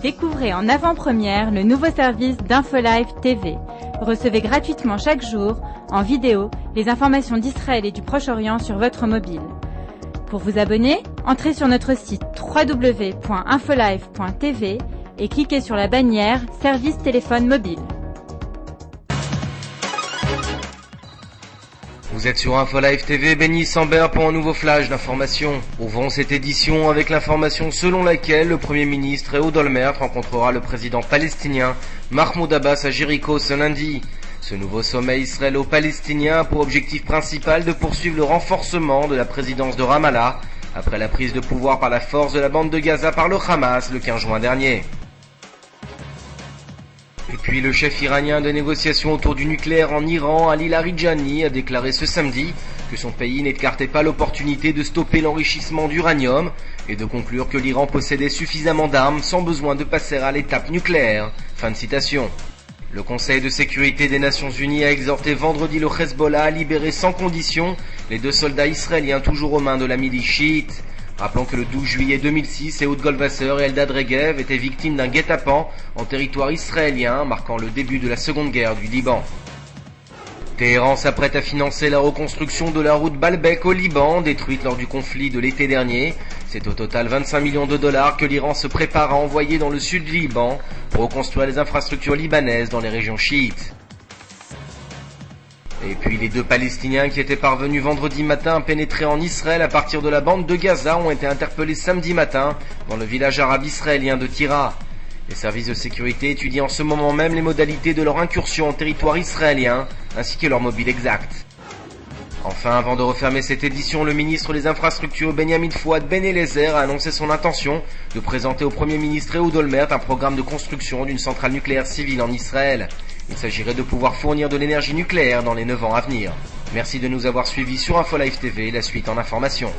Découvrez en avant-première le nouveau service d'InfoLive TV. Recevez gratuitement chaque jour, en vidéo, les informations d'Israël et du Proche-Orient sur votre mobile. Pour vous abonner, entrez sur notre site www.infolive.tv et cliquez sur la bannière Service téléphone mobile. Vous êtes sur InfoLive TV, Benny Sambert pour un nouveau flash d'information. Ouvrons cette édition avec l'information selon laquelle le Premier ministre Ehud Olmert rencontrera le président palestinien Mahmoud Abbas à Jéricho ce lundi. Ce nouveau sommet israélo-palestinien a pour objectif principal de poursuivre le renforcement de la présidence de Ramallah après la prise de pouvoir par la force de la bande de Gaza par le Hamas le 15 juin dernier. Et puis le chef iranien de négociations autour du nucléaire en Iran, Ali Larijani, a déclaré ce samedi que son pays n'écartait pas l'opportunité de stopper l'enrichissement d'uranium et de conclure que l'Iran possédait suffisamment d'armes sans besoin de passer à l'étape nucléaire. Fin de citation. Le Conseil de sécurité des Nations Unies a exhorté vendredi le Hezbollah à libérer sans condition les 2 soldats israéliens toujours aux mains de la milice chiite. Rappelons que le 12 juillet 2006, Ehud Goldwasser et Eldad Regev étaient victimes d'un guet-apens en territoire israélien, marquant le début de la seconde guerre du Liban. Téhéran s'apprête à financer la reconstruction de la route Baalbek au Liban, détruite lors du conflit de l'été dernier. C'est au total 25 millions de dollars que l'Iran se prépare à envoyer dans le sud du Liban pour reconstruire les infrastructures libanaises dans les régions chiites. Et puis les 2 Palestiniens qui étaient parvenus vendredi matin à pénétrer en Israël à partir de la bande de Gaza ont été interpellés samedi matin dans le village arabe israélien de Tyra. Les services de sécurité étudient en ce moment même les modalités de leur incursion en territoire israélien ainsi que leur mobile exact. Enfin, avant de refermer cette édition, le ministre des Infrastructures Benyamin Fouad Ben Eliezer a annoncé son intention de présenter au Premier ministre Ehud Olmert un programme de construction d'une centrale nucléaire civile en Israël. Il s'agirait de pouvoir fournir de l'énergie nucléaire dans les 9 ans à venir. Merci de nous avoir suivis sur InfoLive TV, la suite en information.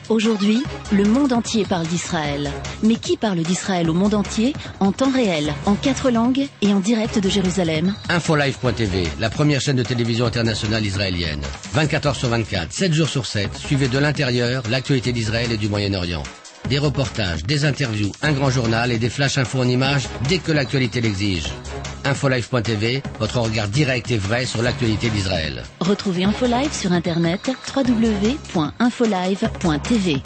Aujourd'hui, le monde entier parle d'Israël. Mais qui parle d'Israël au monde entier, en temps réel, en 4 langues et en direct de Jérusalem? InfoLive.tv, la première chaîne de télévision internationale israélienne. 24 heures sur 24, 7 jours sur 7, suivez de l'intérieur l'actualité d'Israël et du Moyen-Orient. Des reportages, des interviews, un grand journal et des flash infos en images dès que l'actualité l'exige. InfoLive.tv, votre regard direct et vrai sur l'actualité d'Israël. Retrouvez InfoLive sur internet www.infolive.tv.